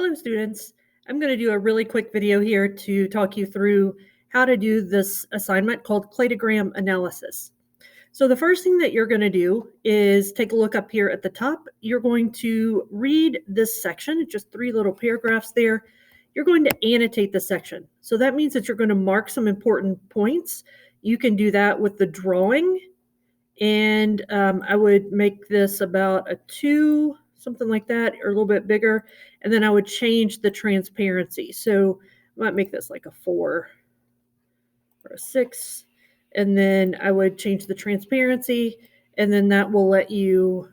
Hello students, I'm going to do a really quick video here to talk you through how to do this assignment called cladogram analysis. So the first thing that you're going to do is take a look up here at the top. You're going to read this section, just 3 little paragraphs there. You're going to annotate the section. So that means that you're going to mark some important points. You can do that with the drawing, and I would make this about a 2, something like that, or a little bit bigger, and then I would change the transparency. So I might make this like a 4 or a 6, and then I would change the transparency, and then that will let you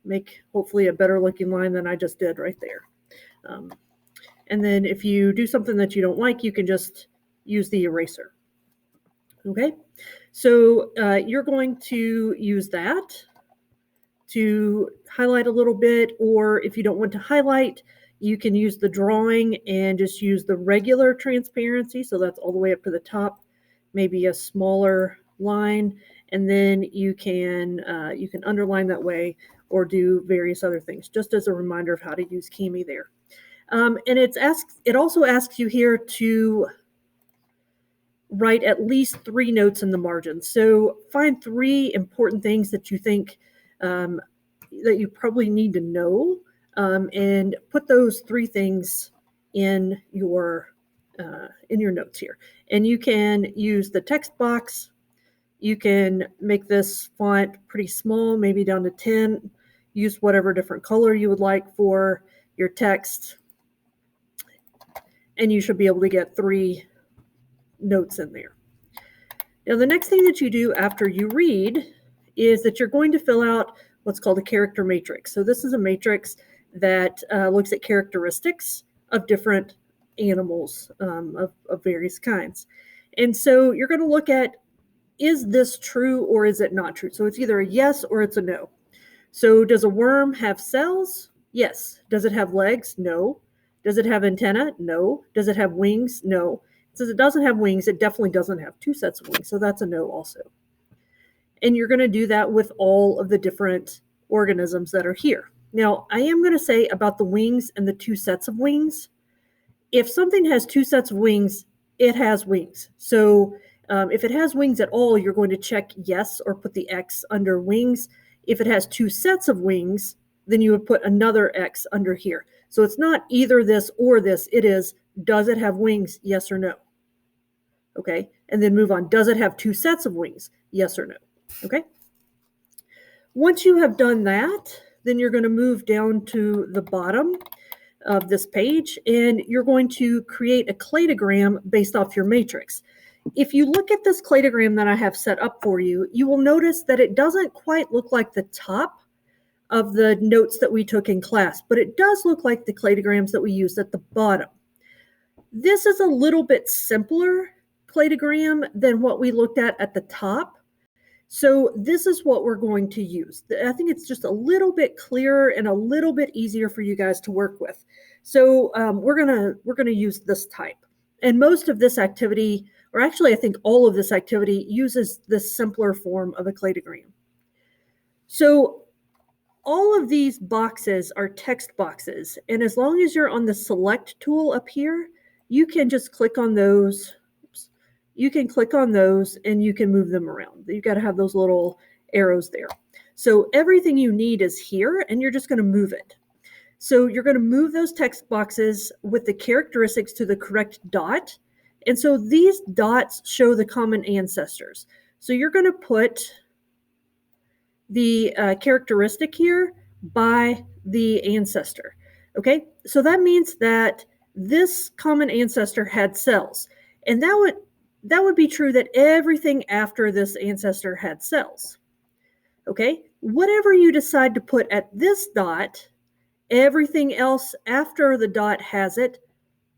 make hopefully a better looking line than I just did right there. And then if you do something that you don't like, you can just use the eraser. Okay, so you're going to use that to highlight a little bit, or if you don't want to highlight, you can use the drawing and just use the regular transparency. So that's all the way up to the top, maybe a smaller line, and then you can underline that way or do various other things, just as a reminder of how to use Kimi there. And it also asks you here to write at least 3 notes in the margin. So find 3 important things that you think that you probably need to know, and put those 3 things in your notes here. And you can use the text box. You can make this font pretty small, maybe down to 10. Use whatever different color you would like for your text, and you should be able to get 3 notes in there. Now, the next thing that you do after you read is that you're going to fill out what's called a character matrix. So this is a matrix that looks at characteristics of different animals of various kinds. And so you're going to look at, is this true or is it not true? So it's either a yes or it's a no. So does a worm have cells? Yes. Does it have legs? No. Does it have antenna? No. Does it have wings? No. Since it doesn't have wings, it definitely doesn't have 2 sets of wings. So that's a no also. And you're going to do that with all of the different organisms that are here. Now, I am going to say about the wings and the 2 sets of wings. If something has 2 sets of wings, it has wings. So if it has wings at all, you're going to check yes or put the X under wings. If it has 2 sets of wings, then you would put another X under here. So it's not either this or this. It is, does it have wings? Yes or no? Okay, and then move on. Does it have 2 sets of wings? Yes or no? Okay. Once you have done that, then you're going to move down to the bottom of this page, and you're going to create a cladogram based off your matrix. If you look at this cladogram that I have set up for you, you will notice that it doesn't quite look like the top of the notes that we took in class, but it does look like the cladograms that we used at the bottom. This is a little bit simpler cladogram than what we looked at the top. So this is what we're going to use. I think it's just a little bit clearer and a little bit easier for you guys to work with. So we're gonna use this type. And most of this activity, or actually I think all of this activity, uses this simpler form of a cladogram. So all of these boxes are text boxes. And as long as you're on the select tool up here, you can just click on those. You can click on those and you can move them around. You've got to have those little arrows there. So everything you need is here, and you're just going to move it. So you're going to move those text boxes with the characteristics to the correct dot. And so these dots show the common ancestors. So you're going to put the characteristic here by the ancestor. Okay, so that means that this common ancestor had cells, and that would be true that everything after this ancestor had cells. Okay, whatever you decide to put at this dot, everything else after the dot has it,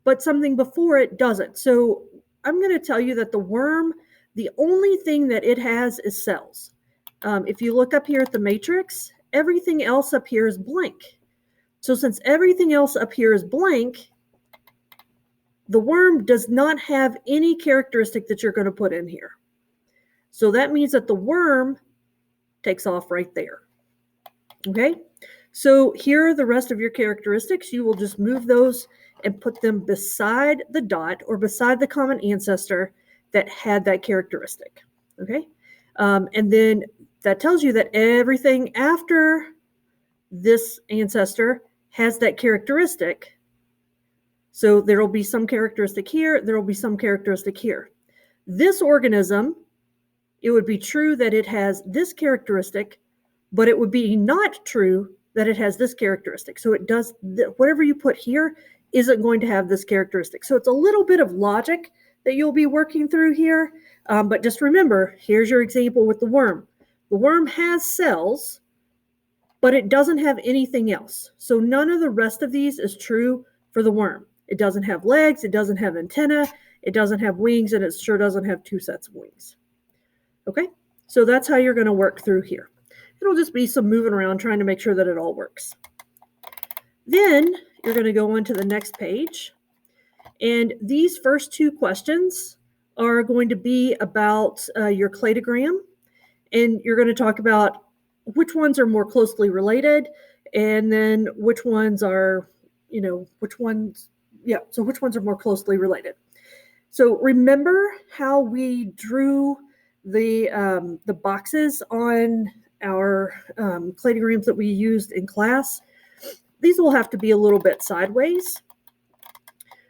but something before it doesn't. So I'm going to tell you that the worm, the only thing that it has is cells. If you look up here at the matrix, everything else up here is blank. So since everything else up here is blank, the worm does not have any characteristic that you're going to put in here. So that means that the worm takes off right there. Okay, So here are the rest of your characteristics. You will just move those and put them beside the dot or beside the common ancestor that had that characteristic. Okay? And then that tells you that everything after this ancestor has that characteristic. So there will be some characteristic here, there will be some characteristic here. This organism, it would be true that it has this characteristic, but it would be not true that it has this characteristic. So it does, whatever you put here isn't going to have this characteristic. So it's a little bit of logic that you'll be working through here. But just remember, here's your example with the worm. The worm has cells, but it doesn't have anything else. So none of the rest of these is true for the worm. It doesn't have legs, it doesn't have antenna, it doesn't have wings, and it sure doesn't have two sets of wings. Okay, so that's how you're going to work through here. It'll just be some moving around trying to make sure that it all works. Then you're going to go on to the next page. And these first two questions are going to be about your cladogram. And you're going to talk about which ones are more closely related, and then which ones are, which ones are more closely related. So remember how we drew the boxes on our cladograms that we used in class? These will have to be a little bit sideways.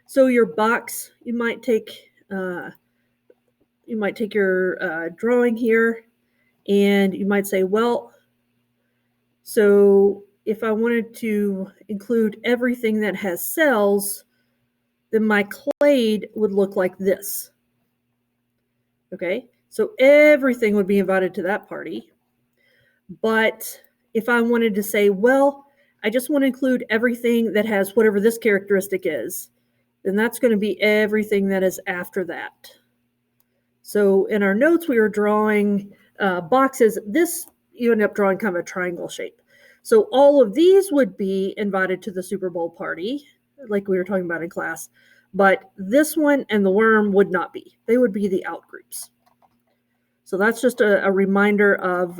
So your box, you might take your drawing here, and you might say, well, so if I wanted to include everything that has cells, then my clade would look like this. Okay, so everything would be invited to that party. But if I wanted to say, well, I just want to include everything that has whatever this characteristic is, then that's going to be everything that is after that. So in our notes, we were drawing boxes. This, you end up drawing kind of a triangle shape. So all of these would be invited to the Super Bowl party, like we were talking about in class. But this one and the worm would not be. They would be the out groups. So that's just a reminder of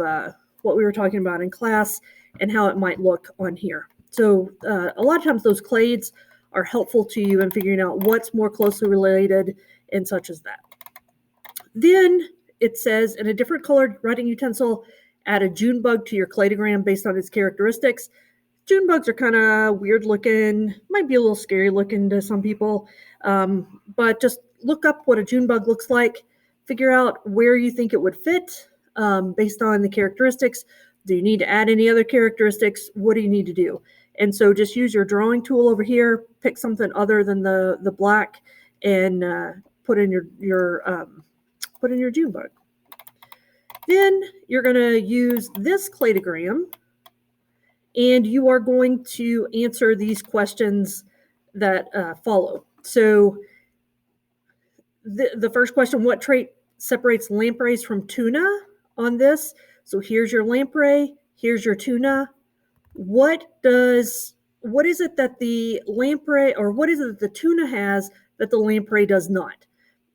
what we were talking about in class and how it might look on here. So a lot of times those clades are helpful to you in figuring out what's more closely related and such as that. Then it says, in a different colored writing utensil, add a June bug to your cladogram based on its characteristics. June bugs are kind of weird looking, might be a little scary looking to some people, but just look up what a June bug looks like, figure out where you think it would fit based on the characteristics. Do you need to add any other characteristics? What do you need to do? And so just use your drawing tool over here, pick something other than the black, and put in your June bug. Then you're going to use this cladogram, and you are going to answer these questions that follow. So the first question, what trait separates lampreys from tuna on this? So here's your lamprey, here's your tuna. What is it that the lamprey, or what is it that the tuna has that the lamprey does not?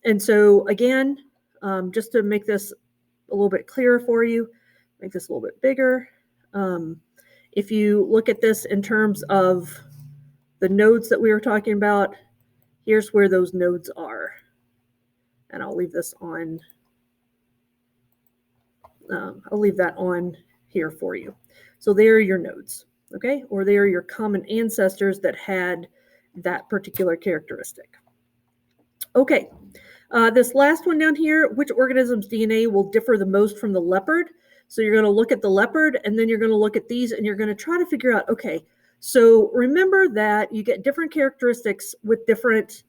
And so again, just to make this a little bit clearer for you, make this a little bit bigger. If you look at this in terms of the nodes that we were talking about, here's where those nodes are. And I'll leave this on, I'll leave that on here for you. So there are your nodes, okay? Or they are your common ancestors that had that particular characteristic. Okay, this last one down here, which organism's DNA will differ the most from the leopard? So you're going to look at the leopard, and then you're going to look at these, and you're going to try to figure out, okay, so remember that you get different characteristics with different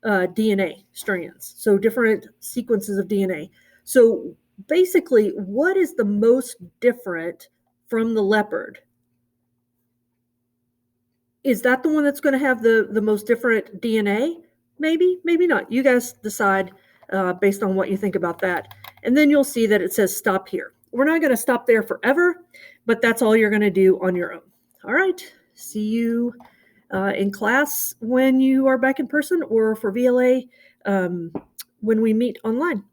DNA strands, so different sequences of DNA. So basically, what is the most different from the leopard? Is that the one that's going to have the most different DNA? Maybe, maybe not. You guys decide based on what you think about that. And then you'll see that it says stop here. We're not going to stop there forever, but that's all you're going to do on your own. All right. See you in class when you are back in person, or for VLA when we meet online.